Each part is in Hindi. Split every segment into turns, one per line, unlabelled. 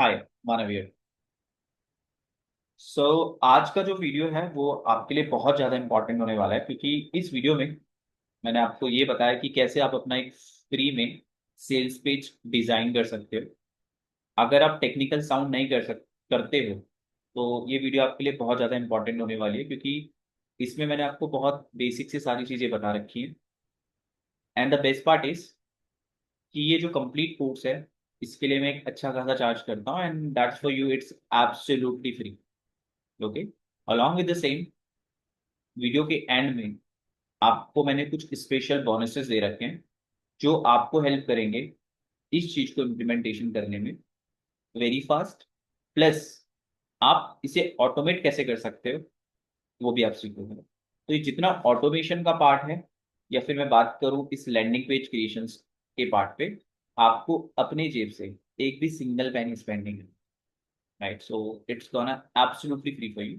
हाय मानव here। सो आज का जो वीडियो है वो आपके लिए बहुत ज़्यादा इंपॉर्टेंट होने वाला है, क्योंकि इस वीडियो में मैंने आपको ये बताया कि कैसे आप अपना एक फ्री में सेल्स पेज डिज़ाइन कर सकते हो। अगर आप टेक्निकल साउंड नहीं करते हो तो ये वीडियो आपके लिए बहुत ज़्यादा इंपॉर्टेंट होने वाली है, क्योंकि इसमें मैंने आपको बहुत बेसिक से सारी चीज़ें बता रखी हैं। And the best part is कि ये जो कंप्लीट कोर्स है इसके लिए मैं एक अच्छा खासा चार्ज करता हूँ, and that's for you, it's absolutely free. Okay, along with the same, video के एंड में आपको मैंने कुछ स्पेशल बोनसेस दे रखे हैं जो आपको हेल्प करेंगे इस चीज को इम्प्लीमेंटेशन करने में वेरी फास्ट। प्लस आप इसे ऑटोमेट कैसे कर सकते हो वो भी आप सीखोगे। तो ये जितना ऑटोमेशन का पार्ट है, या फिर मैं बात करूं इस लैंडिंग पेज क्रिएशंस के पार्ट पे, आपको अपने जेब से एक भी सिंगल पेनी स्पेंडिंग है, right? So it's gonna absolutely free for you.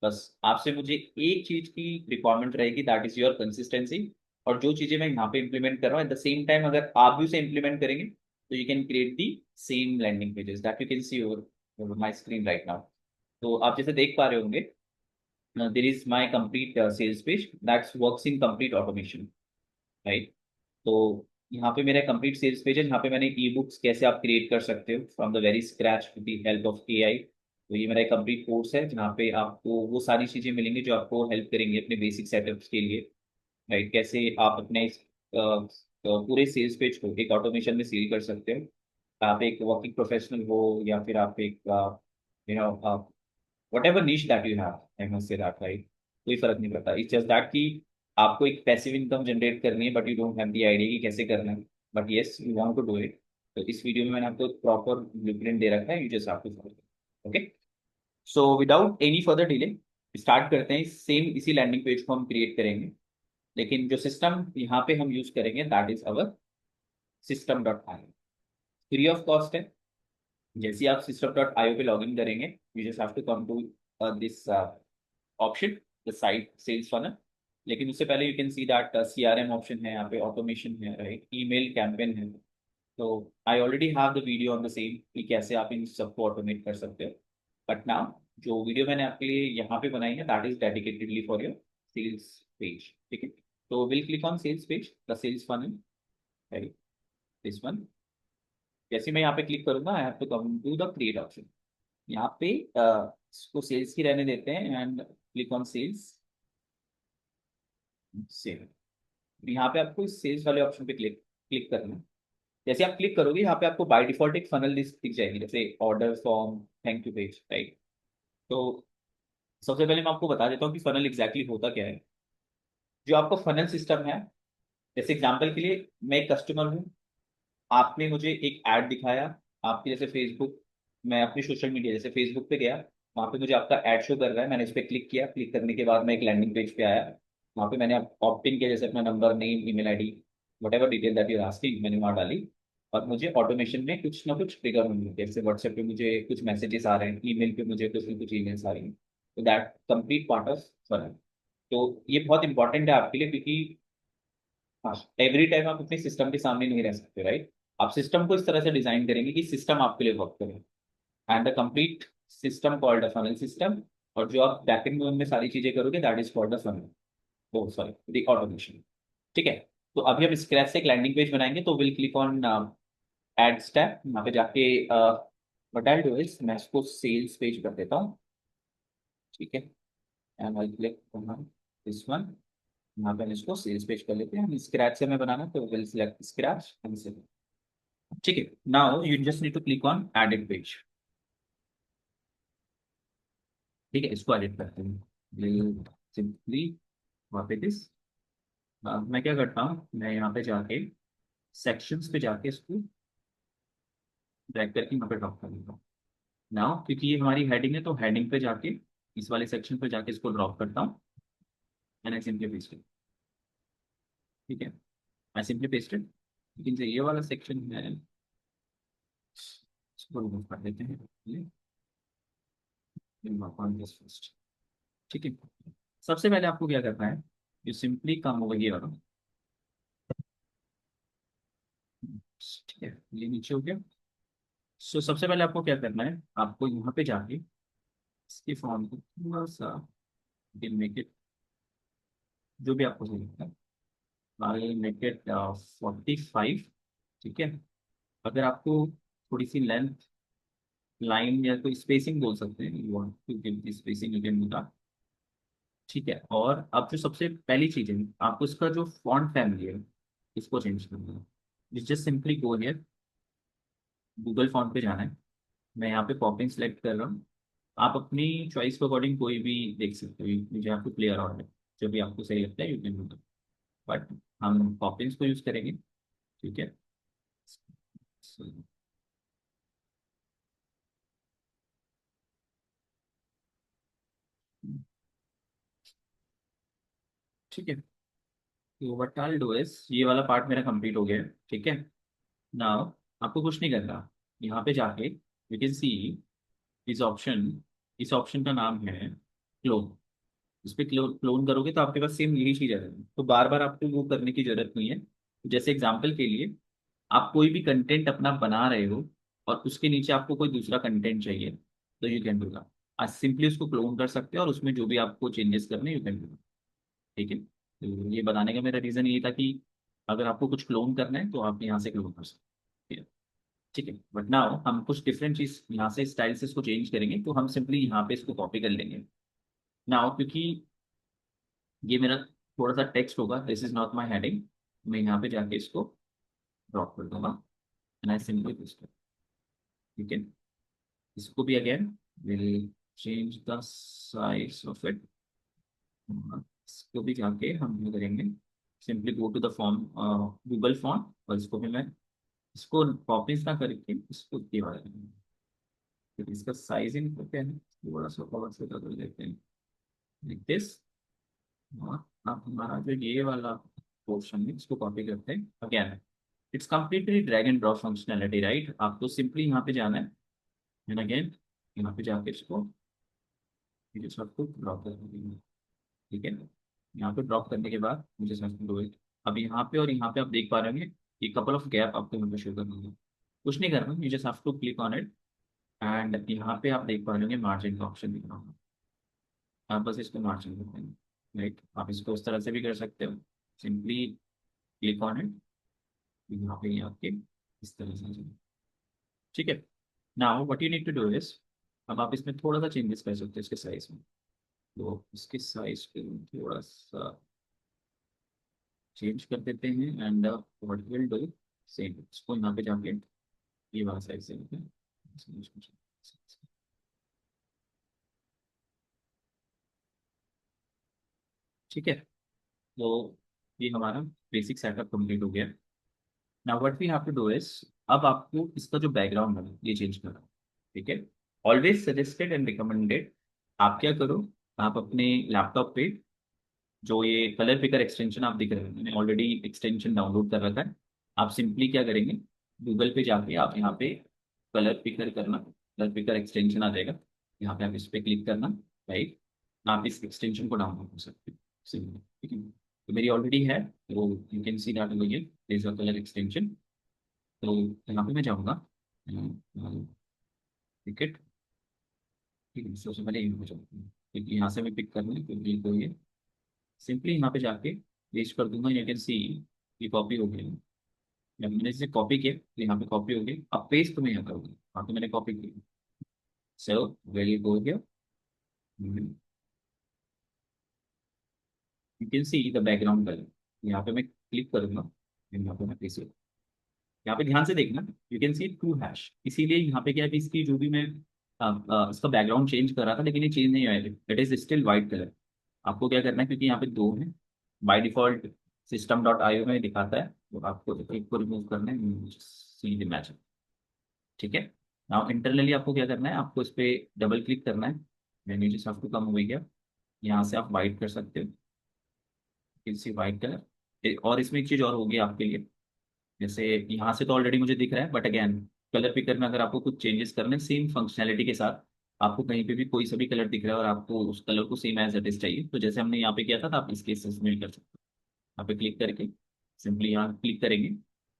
बस आपसे मुझे एक चीज की रिक्वायरमेंट रहेगी, दैट इज योर कंसिस्टेंसी। और जो चीजें मैं यहाँ पे इंप्लीमेंट कर रहा हूँ, एट द सेम टाइम अगर आप भी उसे इंप्लीमेंट करेंगे तो you can create the same landing pages that you can see over my screen right now. तो आप जैसे देख पा रहे होंगे, there is my complete sales page that's works in complete automation, right? तो यहाँ पे मेरा कंप्लीट सेल्स पेज है, यहाँ पे मैंने ई बुक्स कैसे आप क्रिएट कर सकते हो from the very scratch with the help of AI. तो ये मेरा एक कंप्लीट कोर्स है जहाँ पे आपको वो सारी चीज़ें मिलेंगी जो आपको हेल्प करेंगे अपने बेसिक सेटअप्स के लिए, राइट? कैसे आप अपने पूरे सेल्स पेज को एक ऑटोमेशन में सील कर सकते हो। आप एक वर्किंग प्रोफेशनल हो या फिर आप एक you know whatever niche that you have, I must say that, right? कोई फर्क नहीं पड़ता, इट्स जस्ट दैट कि आपको एक पैसिव इनकम जनरेट करनी है, but you don't have the idea कि कैसे करना है। But yes, you want to do it. तो इस वीडियो में मैंने आपको प्रॉपर ब्लूप्रिंट दे रखा है, you just have to follow. Okay, so without any further delay start करते हैं। सेम इसी लैंडिंग पेज को हम क्रिएट करेंगे, लेकिन जो सिस्टम यहाँ पे हम यूज करेंगे that is our system.io। Free of cost है। जैसे ही आप system.io पे लॉग इन करेंगे, you just have to come to this option, the site sales funnel. लेकिन उससे पहले you can see that CRM option है, यहाँ पे ऑटोमेशन है, राइट? ईमेल कैंपेन है। तो I already have the video on the same कि कैसे आप इन सबको ऑटोमेट कर सकते हो। बट नाउ जो वीडियो मैंने आपके लिए यहाँ पे बनाई है that is dedicatedly for your sales page, ठीक है? तो will click on sales page, the sales funnel, right? This one. जैसे मैं यहाँ पे क्लिक करूंगा, I have to come to the create option. यहाँ पे इसको सेल्स की रहने देते हैं and click on sales, sale. यहाँ पे आपको इस सेल्स वाले ऑप्शन पे क्लिक क्लिक करना है। जैसे आप क्लिक करोगे, यहाँ पे आपको बाय डिफॉल्ट एक फनल लिस्ट दिख जाएगी, जैसे order form, thank you page, right? तो सबसे पहले मैं आपको बता देता हूँ कि फनल एग्जैक्टली होता क्या है। जो आपको फनल सिस्टम है, जैसे एग्जांपल के लिए मैं एक कस्टमर हूँ, आपने मुझे एक ऐड दिखाया आपके जैसे फेसबुक, मैं अपनी सोशल मीडिया जैसे फेसबुक पे गया, वहाँ पे मुझे आपका ऐड शो कर रहा है, मैंने इस पर क्लिक किया, क्लिक करने के बाद मैं एक लैंडिंग पेज पे आया। वहाँ पे मैंने ऑप्ट इन किया, जैसे अपना number, name, email ID, what detail that you asking मैंने वहाँ डाली। और मुझे ऑटोमेशन में कुछ ना कुछ ट्रिगर होंगे, जैसे व्हाट्सएप पे मुझे कुछ मैसेजेस आ रहे हैं, ईमेल पे मुझे कुछ ना कुछ ईमेल्स आ रही हैं। तो that complete part of funnel. तो ये बहुत इंपॉर्टेंट है आपके लिए, क्योंकि हाँ, एवरी टाइम आप अपने सिस्टम के सामने नहीं रह सकते, राइट? आप सिस्टम को इस तरह से डिजाइन करेंगे कि सिस्टम आपके लिए वर्क करे, and the complete system called a funnel system. और जो आप बैकएंड में उनमें सारी चीजें करोगे that is called a funnel, oh sorry, the automation. ठीक है? तो अभी हम स्क्रैच से एक लैंडिंग पेज बनाएंगे, तो will click on add step. यहाँ पे जाके व्हाट आई डू इज मैं इसको सेल्स पेज कर देता हूँ, ठीक है? And I click on this one. यहाँ पे हम इसको सेल्स पेज कर लेते हैं, स्क्रैच से हमें बनाना, तो विल सिलेक्ट स्क्रैच एंड, ठीक है? Now you just need to click on edit page, ठीक है? इसको एडिट करते हैं सिंपली। वहाँ पे दिस मैं क्या करता हूँ, मैं यहाँ पे जाके सेक्शंस पे जाके इसको ड्रैग करके यहाँ पे ड्रॉप कर देता हूँ। नाउ क्योंकि ये हमारी हेडिंग है, तो हेडिंग पे जाके इस वाले सेक्शन पे जाके इसको ड्रॉप करता हूँ, and I simply paste it, ठीक है? I simply paste it. लेकिन जो ये वाला सेक्शन है इसको रिमूव कर देते हैं, ठीक है? सबसे पहले आपको क्या करना है, you simply come over here, ठीक है? ये नीचे हो गया। सो सबसे पहले आपको क्या करना है, आपको यहाँ पे जाके इसके फॉर्म को थोड़ा सा मेक इट, जो भी आपको सही लगता है, आई मेक इट 45। ठीक है। अगर आपको थोड़ी सी लेंथ, लाइन या कोई स्पेसिंग बोल सकते हैं, you want to give the spacing, you can do that. ठीक है। और अब जो सबसे पहली चीज है, आपको इसका जो फॉन्ट फैमिली है इसको चेंज करना है। Just simply go here, Google font पे जाना है। मैं यहाँ पे पॉपिंग सेलेक्ट कर रहा हूँ। आप अपनी चॉइस के अकॉर्डिंग कोई भी देख सकते हो, मुझे यहाँ पे प्ले अराउंड है, जो भी आपको सही लगता है यू कैन डू। बट हम पॉपिंग्स को यूज करेंगे। ठीक है। So, ठीक है। तो व्हाट आई डू इज, ये वाला पार्ट मेरा कंप्लीट हो गया है। ठीक है। नाउ आपको कुछ नहीं करना, यहाँ पे जाके यू कैन सी इस ऑप्शन, इस ऑप्शन का नाम है क्लोन। इस पे क्लोन करोगे तो आपके पास सेम यही चीज आ जाएगी, तो बार बार आपको वो करने की जरूरत नहीं है। जैसे एग्जाम्पल के लिए, आप कोई भी कंटेंट अपना बना रहे हो और उसके नीचे आपको कोई दूसरा कंटेंट चाहिए, तो यू कैन डू दैट। आज सिंपली उसको क्लोन कर सकते हो और उसमें जो भी आपको चेंजेस करने यू कैन डू। ठीक है। तो ये बताने का मेरा रीजन ये था कि अगर आपको कुछ क्लोन करना है तो आप यहाँ से क्लोन कर सकते हैं। ठीक है। बट नाउ हम कुछ डिफरेंट चीज यहाँ से स्टाइल से इसको चेंज करेंगे, तो हम सिंपली यहाँ पे इसको कॉपी कर लेंगे। नाउ क्योंकि ये मेरा थोड़ा सा टेक्स्ट होगा, this is not my heading, मैं यहाँ पे जाके इसको ड्रॉप कर दूंगा एंड आई सिंपली पेस्ट। ठीक है। इसको भी again will change the size of it. इसको भी जाके हम ये करेंगे, simply go to the form Google form, और इसको भी मैं इसको कॉपीज ना करके इसको दिवा देंगे। फिर इसका साइजिंग को क्या है, थोड़ा सा और से कर देते हैं लाइक दिस। और आप हमारा जो ये वाला पोर्शन है इसको कॉपी करते हैं again. It's completely drag and drop functionality, right? आपको सिंपली यहाँ पे जाना है एंड अगेन यहाँ पे जाके इसको मुझे सबको ड्रॉप कर देंगे। ठीक है। यहाँ पे ड्रॉप करने के बाद मुझे सबको दो it। अब यहाँ पे और यहाँ पे आप देख पा रहे होंगे ये कपल ऑफ गैप आपको यहाँ पे शो करना है। कुछ नहीं करना, you just have to click on it and यहाँ पे आप देख पा रहे होंगे मार्जिन का ऑप्शन दिख रहा होगा। आप बस इसको मार्जिन कर देंगे, राइट? आप इसको उस तरह से भी कर सकते हो, सिंपली क्लिक ऑन इट, यहाँ पे ये आपके इस तरह से आ जाएगा। ठीक है। Now what you need to do is, अब आप इसमें थोड़ा सा चेंजेस कर सकते हो इसके साइज में। तो इसके साइज को थोड़ा सा चेंज कर देते हैं and what will do, same इसको यहाँ पे जाके ये वाला साइज से लेते हैं। ठीक है। तो ये हमारा बेसिक सेटअप कंप्लीट हो गया। Now what we have to do is, अब आपको इसका जो बैकग्राउंड है ये चेंज करना है। ठीक है। ऑलवेज सजेस्टेड एंड रिकमेंडेड, आप क्या करो, आप अपने लैपटॉप पे जो ये कलर पिकर एक्सटेंशन आप दिख रहे हैं, मैंने ऑलरेडी एक्सटेंशन डाउनलोड कर रखा है। आप सिंपली क्या करेंगे, गूगल पे जाके आप यहाँ पे कलर पिकर करना, कलर पिकर एक्सटेंशन आ जाएगा। यहाँ पे आप इस पे क्लिक करना, राइट? आप इस एक्सटेंशन को डाउनलोड कर सकते हो सिंपली। ठीक है। तो मेरी ऑलरेडी है, तो you can see that is a colour extension. तो यहाँ पे मैं जाऊँगा टिकट। ठीक है। सबसे पहले यहाँ पे जाऊँगा क्योंकि यहाँ से मैं पिक करना है, क्योंकि तो ये सिंपली यहाँ पे जाके पेस्ट कर दूंगा। यू कैन सी ये कॉपी हो गया। जब मैंने इसे कॉपी किया तो यहाँ पे कॉपी हो गई, अब पेस्ट तो मैं यहाँ करूँगा, वहाँ पे मैंने कॉपी की। सो वेरी गो गया, you can see the background colour. यहाँ पे मैं क्लिक करूंगा, यहाँ पे मैं पेस्ट, यहाँ पे ध्यान से देखना, you can see two hash, इसीलिए यहाँ पे क्या है कि इसकी जो भी मैं इसका बैकग्राउंड चेंज कर रहा था लेकिन ये चेंज नहीं आया, it is still white colour. आपको क्या करना है, क्योंकि यहाँ पे दो है by default, system dot I O में दिखाता है, तो आपको एक को रिमूव करना है, सी द मैच। ठीक है। नाउ इंटरनली आपको क्या करना है, आपको इस पे डबल क्लिक करना है, मेन्यू जैसे आपको कम हो गया, यहाँ से आप वाइट कर सकते हो, सी वाइट कलर। और इसमें एक चीज़ और होगी आपके लिए, जैसे यहाँ से तो ऑलरेडी मुझे दिख रहा है, बट अगेन कलर पिकर में अगर आपको कुछ चेंजेस करने सेम फंक्शनैलिटी के साथ, आपको कहीं पे भी कोई सा भी कलर दिख रहा है और आपको उस कलर को सेम एज इट इज चाहिए, तो जैसे हमने यहाँ पे किया था, तो आप इस केस में भी कर सकते हो। यहाँ पे क्लिक करके सिंपली यहाँ क्लिक करेंगे,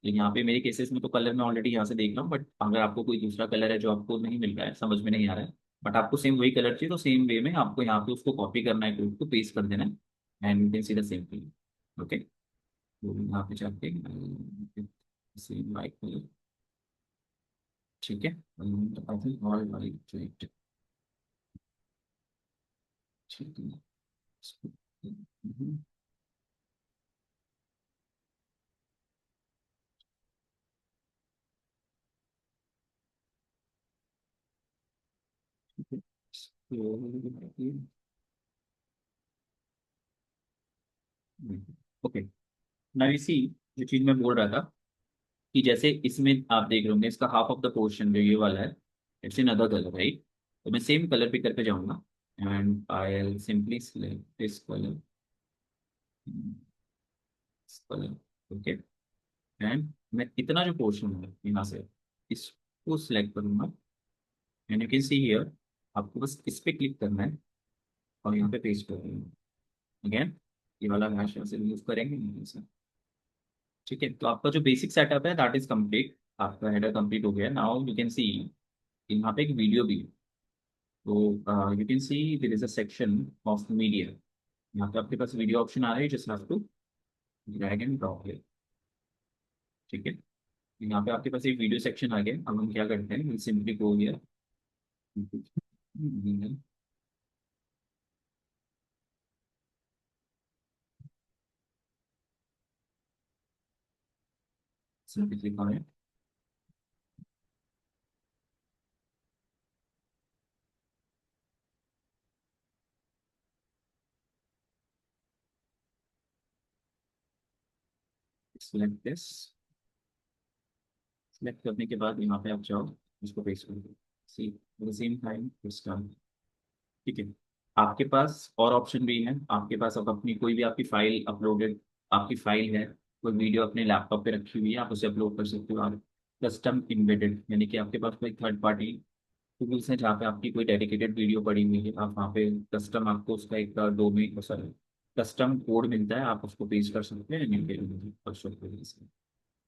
लेकिन यहाँ पे मेरे केसेस में तो कलर मैं ऑलरेडी यहाँ से देख रहा हूँ, बट अगर आपको कोई दूसरा कलर है जो आपको नहीं मिल रहा है, समझ में नहीं आ रहा है, बट आपको सेम वही कलर चाहिए, तो सेम वे में आपको यहाँ पे उसको कॉपी करना है, कोड को पेस्ट कर देना है, and you can see the same thing. Okay, तो यहाँ पे जाके सेम वाइट कलर, ठीक है, I think all white, right, ठीक है। हम्म, ठीक है। ओके, नाउ यू सी, जो चीज मैं बोल रहा था कि जैसे इसमें आप देख रहे होंगे, इसका हाफ ऑफ द पोर्शन जो ये वाला है, it's in other colour, right. तो मैं सेम कलर पिकर पे जाऊंगा, and I simply select this colour, colour, okay. And मैं इतना जो पोर्शन है यहाँ से, इसको सिलेक्ट करूंगा, and you can see here, आपको बस इस पे क्लिक करना है और यहाँ पे पेस्ट कर देंगे। अगेन ये वाला हैश यहाँ से रिमूव करेंगे यहाँ से। ठीक है, तो आपका जो बेसिक सेटअप है दैट इज कंप्लीट, आपका हेडर कंप्लीट हो गया। नाउ यू कैन सी यहाँ पे एक वीडियो भी है, तो you can see there is a section of media. यहाँ पे आपके पास वीडियो ऑप्शन आ रहा है, just have to drag and drop here, ठीक है। यहाँ पे आपके पास एक वीडियो सेक्शन आ गया। अब हम क्या करते हैं, simply go here, simply click on it, select this, select करने के बाद यहाँ पे आप जाओ, इसको पेस्ट कर दो, see the same time it's done, ठीक है। आपके पास और ऑप्शन भी है, आपके पास अब अपनी कोई भी आपकी फाइल अपलोडेड, आपकी फाइल है, कोई वीडियो अपने लैपटॉप पे रखी हुई है, आप उसे अपलोड कर सकते हो। आप कस्टम इम्बेडेड, यानी कि आपके पास कोई थर्ड पार्टी टूल्स है जहाँ पे आपकी कोई डेडिकेटेड वीडियो पड़ी हुई है, आप वहाँ पे कस्टम, आपको उसका एक डोमेन, सॉरी, कस्टम कोड मिलता है, आप उसको पेस्ट कर सकते हैं न्यू के लिए, और शो के लिए,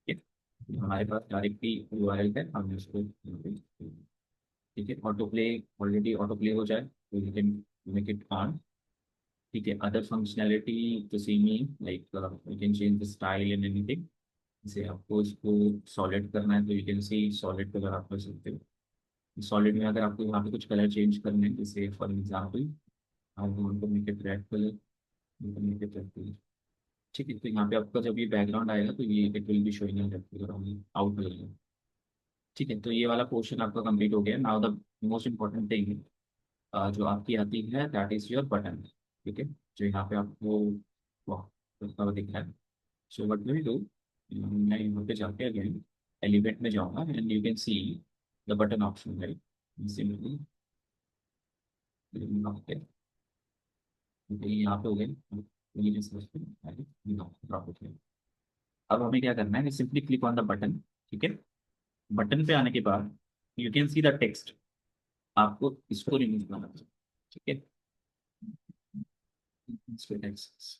ठीक है। हमारे पास डायरेक्टली यूआरएल है, हम उसको, ठीक है, auto play, already auto play हो जाए तो you can make it on, ठीक है। अदर फंक्शनैलिटी तो same he, like you can change the style and anything. जैसे आपको इसको सॉलिड करना है तो you can C solid colour आप कर सकते हो। सॉलिड में अगर आपको यहाँ पे कुछ कलर चेंज करने हैं, जैसे for example I want to make it red colour, you can make it red colour, ठीक है। तो यहाँ पे आपका जब ये बैकग्राउंड आएगा तो ये it will be showing in red colour out colour, ठीक है। तो ये वाला पोर्शन आपका कंप्लीट हो गया। Now the most important thing जो आपकी आती है दैट इज योर बटन, ठीक है, जो यहाँ पे आपको वाह दिख रहा है। सो व्हाट विल डू, मैं यहाँ पे जाके अगेन एलिमेंट में जाऊँगा, and you can see the button option, right. Simply यहाँ पे हो गए, ये जो समझते हैं प्रॉपर्टी है। अब हमें क्या करना है, simply click on the button, ठीक है। बटन पे आने के बाद you can see the text, आपको इसको रिमूव करना है, ठीक है। इसको टेक्स्ट,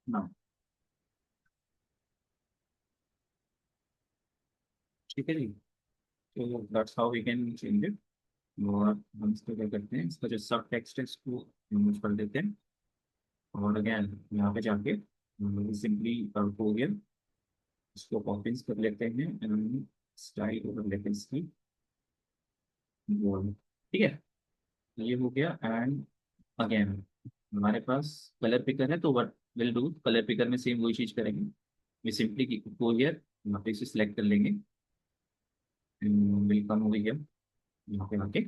हाँ, ठीक है जी। तो that's how we can change it. और हम इसको क्या करते हैं, इसका जो सब टेक्स्ट है इसको रिमूव कर देते हैं, और अगेन यहाँ पे जाके सिंपली हो गया, इसको कॉपी कर लेते हैं, एंड स्टाइल ओवर लेते हैं इसकी बोल्ड, ठीक है। ये हो गया। एंड अगेन हमारे पास कलर पिकर है, तो what will do, colour picker में सेम वही चीज करेंगे। वी सिंपली गो हियर, यहाँ पे इसे सिलेक्ट कर लेंगे, विल कम ओवर हियर, यहाँ पे आके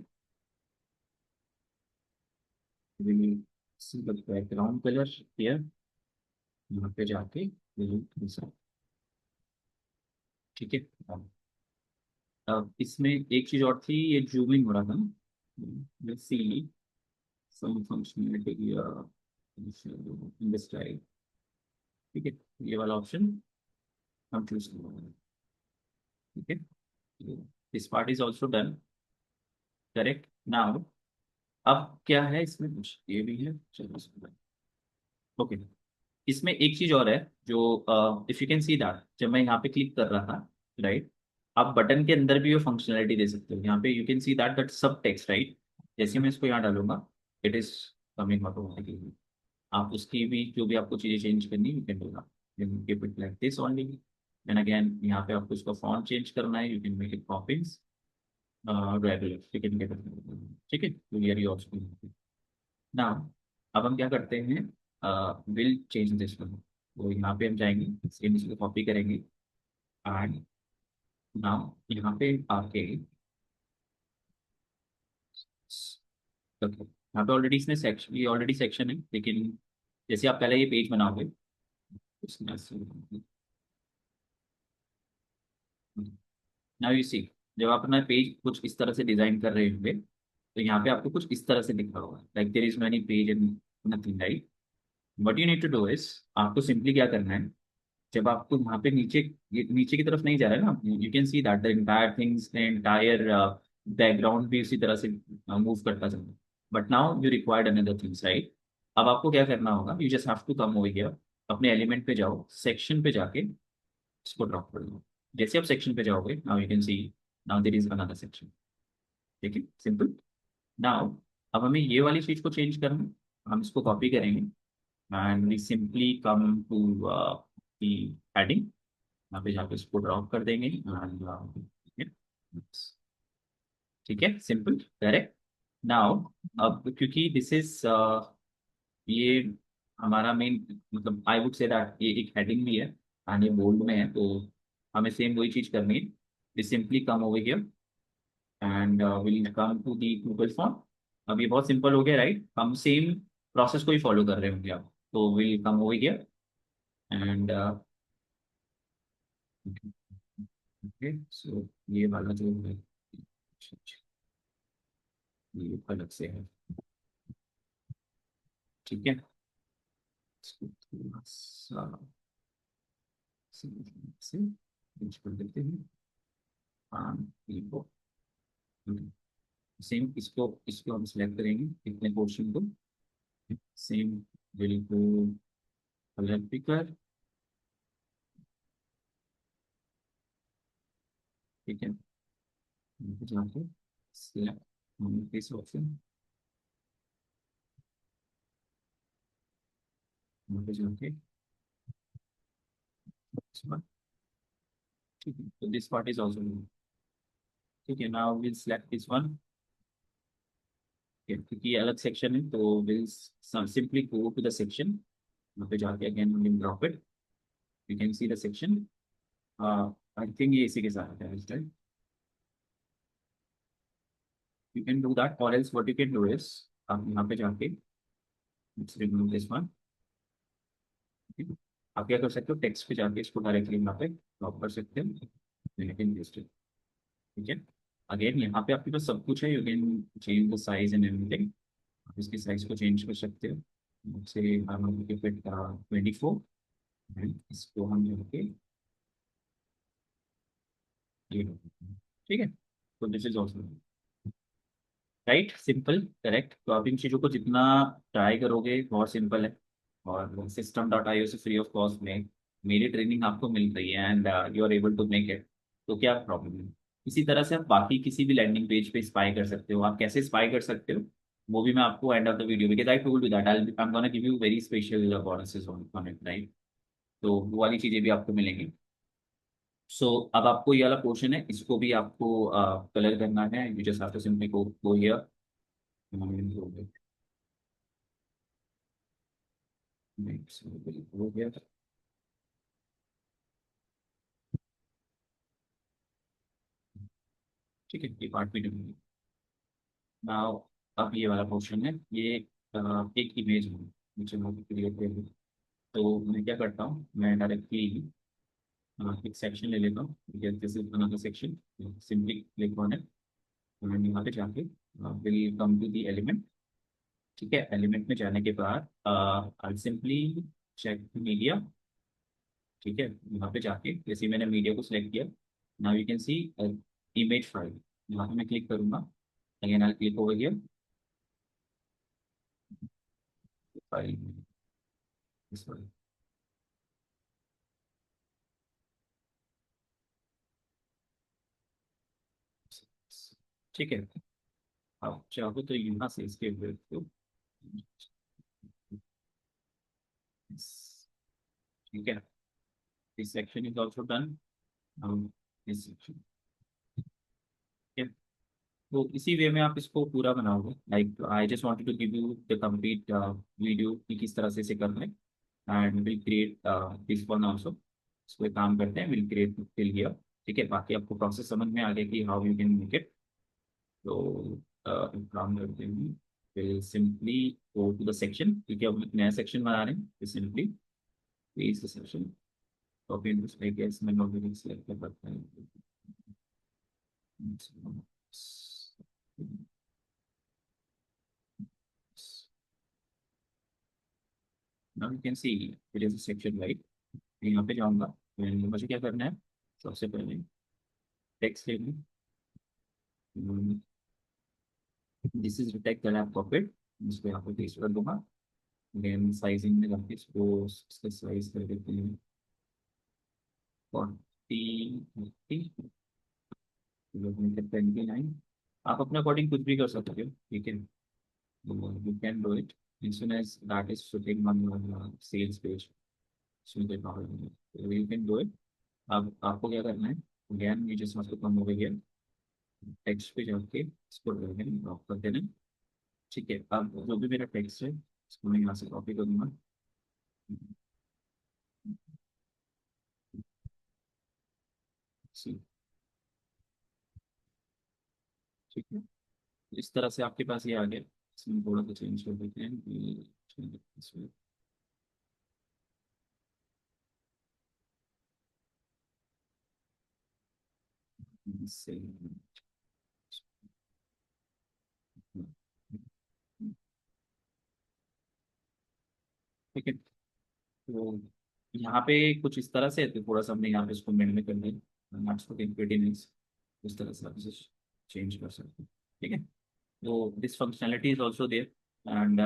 will see the background colour here, यहाँ पे जाके will ठीक है। अब इसमें एक चीज और थी, ये जूमिंग हो रहा था ना, let's see some functionality in the style, ठीक है, ये वाला ऑप्शन हम चूज ठीक है, this part is also done. Correct now, अब क्या है इसमें, कुछ ये भी है, चलो ओके। इसमें एक चीज और है जो if you can see that, जब मैं यहाँ पे क्लिक कर रहा था, राइट, आप बटन के अंदर भी वो फंक्शनैलिटी दे सकते हो। यहाँ पे you can see that that सब टेक्स्ट, राइट। जैसे मैं इसको यहाँ डालूंगा, इट इज कमिंग ऑटोमेटिकली। आप उसकी भी जो भी आपको चीजें चेंज करनी you can do that, you can keep it like this only. Then again यहाँ पे आपको इसका फॉन्ट चेंज करना है, you can make it Poppins regular, you can get it, ठीक है, क्लियर योर स्क्रीन। नाउ अब हम क्या करते हैं, विल चेंज दिस वन। तो यहाँ पे हम जाएंगे, सेम इसको कॉपी करेंगे, एंड नाउ यहाँ पे आके, यहाँ पे ऑलरेडी इसने सेक्शन, ये ऑलरेडी सेक्शन है, लेकिन जैसे आप पहले ये पेज बनाओगे, उसमें नाउ यू सी, जब आप अपना पेज कुछ इस तरह से डिजाइन कर रहे होंगे, तो यहाँ पे आपको कुछ इस तरह से दिख रहा होगा, like there is many page and nothing, right. What you need to do is, आपको सिंपली क्या करना है, जब आपको वहाँ पे नीचे, ये नीचे की तरफ नहीं जा रहा है ना, you can see that the entire things, the entire background भी उसी तरह से मूव करता चलता है। But now you required another things, right. अब आपको क्या करना होगा, you just have to come over here, अपने एलिमेंट पे जाओ, सेक्शन पे जाके इसको ड्रॉप कर दो। जैसे आप सेक्शन पे जाओगे, now you can see, now there is another section, ठीक है, सिंपल। नाउ अब हमें ये वाली चीज को चेंज करना है, हम इसको कॉपी करेंगे, and we simply come to the heading, यहाँ पे जाके इसको ड्रॉप कर देंगे, and, ठीक है, सिंपल, करेक्ट। नाउ अब क्योंकि दिस इज ये हमारा मेन, मतलब आई वुड से दैट ये एक हेडिंग भी है, एंड ये बोल्ड में है, तो हमें सेम वही चीज करनी है। We simply come over here, and will come to the Google form. अब ये बहुत सिंपल हो गया, राइट, हम सेम प्रोसेस को ही फॉलो कर रहे होंगे आप, तो will come over here, and okay, so ये वाला जो है, ये अलग से है, ठीक है, इसको थोड़ा सा से चेंज कर देते हैं। हाँ, ये को सेम, इसको इसको हम सिलेक्ट करेंगे, इतने पोर्शन को, सेम विल को कलर पिकर, ठीक है, यहाँ पे जाके सिलेक्ट इस ऑप्शन, यहाँ पे जाके इस बार, ठीक है, तो दिस पार्ट इज ऑल्सो, ठीक है, now will select this one, क्योंकि ये अलग सेक्शन है, तो will simply go to the section, यहाँ पे जाके again will drop it, you can see the section, I think ये इसी के साथ है, right. You can do that, और else what you can do is, आप यहाँ पे जाके रिमूव दिस वन, आप क्या कर सकते हो, टेक्स्ट पे जाके इसको डायरेक्टली यहाँ पे ड्रॉप कर सकते हो, लेकिन ठीक है। अगेन यहाँ पे आपके पास सब कुछ है, you can change the size and everything, आप इसकी साइज को चेंज कर सकते हो, से हम फिट 24, इसको हम जो है ये, ठीक है, तो this is also right, simple, correct. तो आप इन चीज़ों को जितना ट्राई करोगे, बहुत सिंपल है, और सिस्टम डॉट आई ओ से फ्री ऑफ कॉस्ट में मेरी ट्रेनिंग आपको मिल रही है, and you are able to make it, तो क्या प्रॉब्लम है। इसी तरह से आप बाकी किसी भी लैंडिंग पेज पे स्पाई कर सकते हो, आप कैसे स्पाई कर सकते हो, वो भी मैं आपको end of the video, because I told you that I am gonna give you very special bonuses on it, right. तो वो वाली चीज़ें भी आपको मिलेंगी। सो अब आपको ये वाला पोर्शन है, इसको भी आपको कलर करना है, you just have to simply go here, हो गया, ठीक है, ये पार्ट भी डन। नाउ अब ये वाला पोर्शन है, ये एक इमेज है, मुझे क्रिएट करनी, तो मैं क्या करता हूँ, मैं डायरेक्टली एक सेक्शन ले लेता हूँ, this is another section, simply click on it, मैं यहाँ पे जाके will come to the element, ठीक है, एलिमेंट में जाने के बाद आई सिंपली चेक मीडिया, ठीक है, यहाँ पे जाके जैसे मैंने मीडिया को सिलेक्ट किया, now you can C image file, यहाँ पे मैं क्लिक करूंगा, again I click over here file, इस फाइल। ठीक है, आप चाहो तो यहाँ से इसके विड्थ को, ठीक है, this section is also done. This section, तो इसी वे में आप इसको पूरा बनाओगे। Like I just wanted to give you the complete video कि किस तरह से इसे करना है, and will create this one also. इसको एक काम करते हैं, विल क्रिएट टिल हियर। ठीक है, बाकी आपको प्रोसेस समझ में आ गया कि how you can make it. तो एक काम करते हैं, will simply go to the section. ठीक है, अब एक नया सेक्शन बना रहे हैं, simply paste the section, copy and paste. I guess मैंने ऑलरेडी सिलेक्ट कर रखा है। Now you can see it is a section right। यहाँ पे जाऊँगा, मुझे क्या करना है, सबसे पहले टेक्स्ट लेना, this is the text that I have copied, इसको यहाँ पे पेस्ट कर दूंगा। देन साइजिंग में जाके इसको, इसका साइज कर देते हैं 40, 29। आप अपने अकॉर्डिंग कुछ भी कर सकते हो, ठीक है, you can do it as soon as that is fitting on your sales page, so you can do it। अब आपको क्या करना है, again you just must to come over here, text पे जाके इसको ड्रॉप कर देना। ठीक है, अब जो भी मेरा टेक्स्ट है इसको मैं यहाँ से कॉपी करूँगा। सी, ठीक है, इस तरह से आपके पास ये आ गया। इसमें थोड़ा सा चेंज कर देते हैं इसमें। इससे ठीक है, तो यहाँ पे कुछ इस तरह से, तो थोड़ा सा हमने यहाँ पे इसको मेड में कर दिया, नॉट फॉर इस तरह से आप इसे चेंज कर सकते हैं। ठीक है, तो this functionality is also there. And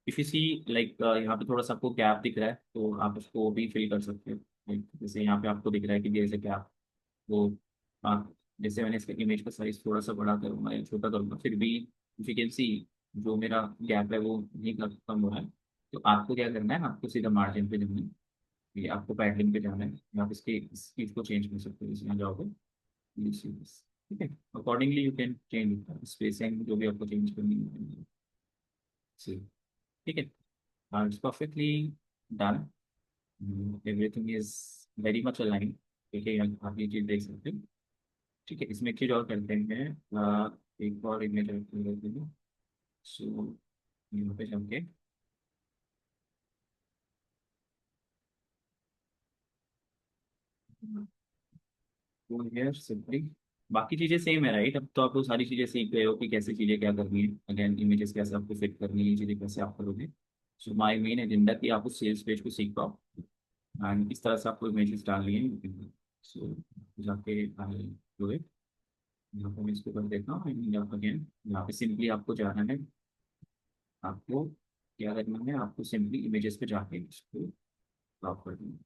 if you see like यहाँ पे थोड़ा सा आपको गैप दिख रहा है, तो आप उसको भी फिल कर सकते हो। Like, जैसे यहाँ पे आपको दिख रहा है कि जैसे गैप, वो हाँ, जैसे मैंने इसका इमेज का साइज थोड़ा सा बड़ा करूँगा या छोटा करूँगा, फिर भी इफ यू कैन सी जो मेरा गैप है वो नहीं कम हो रहा है। तो आपको क्या करना है, आपको सीधा मार्जिन पे जाना है, ये आपको पैटर्न पे जाना है, आप इसके इस चीज़ को चेंज कर सकते हो, इसमें जाओगे, ठीक है, accordingly you can change spacing जो भी आपको चेंज करनी है। ठीक है, it's perfectly done, everything is very much align. ठीक है, आप ये चीज़ देख सकते हो। ठीक है, इसमें एक चीज़ और करते हैं, एक और इमेज ऐड कर देते हैं। सो यहाँ पे जाके वो है सिंपली, बाकी चीज़ें सेम है राइट। अब तो आपको सारी चीज़ें सीख गए हो कि कैसे चीज़ें क्या करनी है, अगेन इमेजेस कैसे आपको फिट करनी है, ये चीज़ें कैसे आप करोगे। सो माई मेन एजेंडा कि आप उस सेल्स पेज को सीख पाओ, एंड इस तरह से आपको इमेजेस डालनी है। सो जाके do it। यहाँ पर मैं इसको कर देता हूँ, यहाँ अगेन यहाँ पे सिंपली आपको जाना है, आपको क्या करना है, आपको सिंपली इमेजेस पे जाके इसको ड्रॉप कर देना।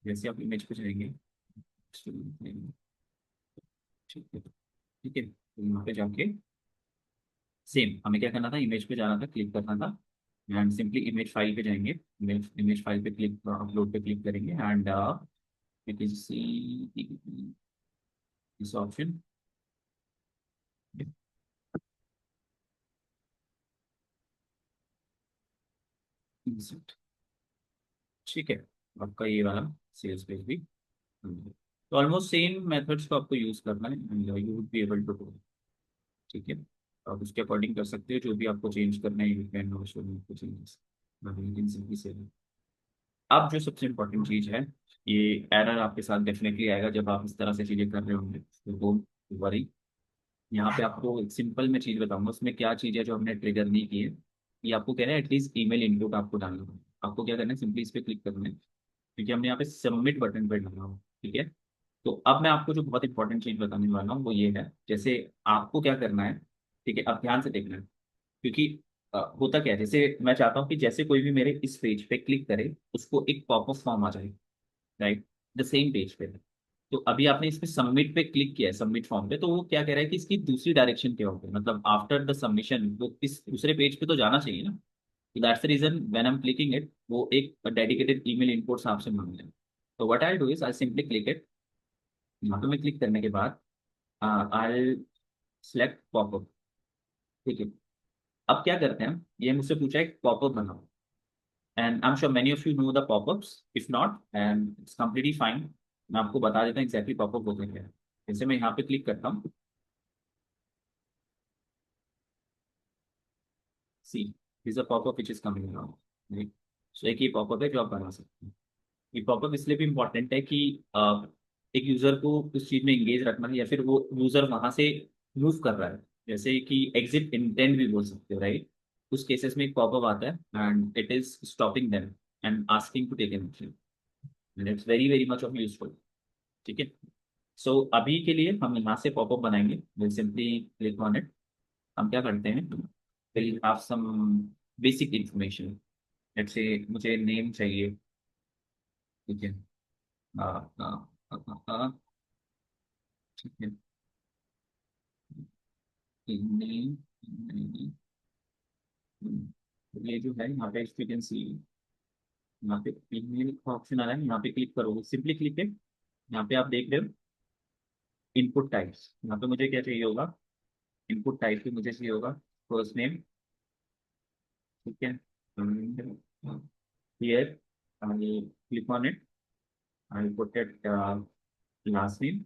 जैसे आप इमेज पे जाएंगे, ठीक है, ठीक है, तो यहाँ पे जाके सेम हमें क्या करना था, इमेज पे जाना था, क्लिक करना था, एंड सिंपली इमेज फाइल पे जाएंगे, इमेज फाइल पे क्लिक, अपलोड पे क्लिक करेंगे, and it is this option. ठीक है, आपका ये वाला सेल्स पेज भी, तो ऑलमोस्ट सेम मेथड्स को आपको यूज करना है, and you would be able to do. ठीक है, आप उसके अकॉर्डिंग कर सकते हो, जो भी आपको चेंज करना है, you can also make the changes. Simply से अब जो सबसे इम्पोर्टेंट चीज़ है, ये एरर आपके साथ डेफिनेटली आएगा जब आप इस तरह से चीज़ें कर रहे होंगे, तो डोंट वरी। यहाँ पे आपको एक सिंपल मैं चीज़ बताऊंगा, उसमें क्या चीज़ है जो हमने ट्रिगर नहीं की है। ये आपको कह रहा है एटलीस्ट ईमेल इनपुट आपको डालना है। आपको क्या करना है, सिंपली इस पर क्लिक करना है, क्योंकि हमने यहाँ पे सबमिट बटन पे डाला हो। ठीक है। तो अब मैं आपको जो बहुत इंपॉर्टेंट चीज बताने वाला हूँ वो ये है, जैसे आपको क्या करना है। ठीक है, अब ध्यान से देखना है। क्योंकि होता क्या है, जैसे मैं चाहता हूँ कि जैसे कोई भी मेरे इस पेज पे क्लिक करे उसको एक पॉपअप फॉर्म आ जाए, राइट, द सेम पेज पे। तो अभी आपने इस पे सबमिट पे क्लिक किया है, सबमिट फॉर्म पे, तो वो क्या कह रहा है कि इसकी दूसरी डायरेक्शन क्या होगी, मतलब आफ्टर द सबमिशन वो इस दूसरे पेज पे तो जाना चाहिए ना। So that's the reason when I'm clicking it, वो एक डेडिकेटेड ईमेल इनपुट्स आपसे मांग लें। तो what I do is I simply click it. यहाँ पे मैं क्लिक करने के बाद आई सेलेक्ट पॉपअप। ठीक है। अब क्या करते हैं, ये मुझसे पूछा है पॉपअप बनाओ, and I am sure many of you know the popups. If not and it's completely fine, मैं आपको बता देता हूँ एग्जैक्टली पॉपअप होते क्या है। जैसे मैं यहाँ पे क्लिक करता हूँ, see is a popup which is coming now. So एक ये पॉपअप है जो आप बना सकते हैं। ये पॉपअप इसलिए भी इम्पोर्टेंट है कि एक यूजर को उस चीज में एंगेज रखना है, या फिर वो यूजर वहां से मूव कर रहा है, जैसे कि एग्जिट इंटेंट भी बोल सकते हो, राइट। उस केसेस में एक पॉपअप आता है and it is stopping them and asking to take an action, and it's very very much of useful. ठीक है। सो अभी के लिए हम यहाँ से पॉपअप बनाएंगे, will simply click on it. हम क्या करते हैं, will have some basic information. Let's say मुझे नेम चाहिए। ठीक है। हाँ हाँ हाँ हाँ हाँ, ठीक है। नेम, ये जो है यहाँ पे एक्सपीरियंस, यहाँ पे ईमेल का ऑप्शन आ रहा है, यहाँ पे क्लिक करोगे, सिंपली क्लिक है। यहाँ पे आप देख रहे हो इनपुट टाइप्स, यहाँ पे मुझे क्या चाहिए होगा, इनपुट टाइप भी मुझे चाहिए होगा फर्स्ट नेम। ठीक है। Here I click on it, I put it last name,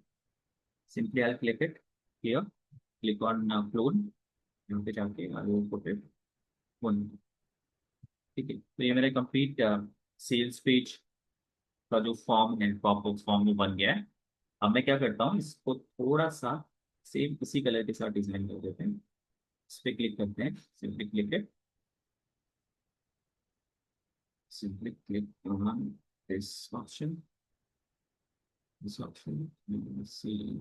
simply I click it here, click on clone, यहाँ पे जाके I will put it one. ठीक है, तो ये मेरा कंप्लीट सेल्स पेज का जो फॉर्म है, पॉपअप फॉर्म में बन गया है। अब मैं क्या करता हूँ, इसको थोड़ा सा सेम उसी कलर के साथ डिजाइन कर देते हैं। इस पे क्लिक करते हैं, सिंपली क्लिक है, simply click on this option, this option, C,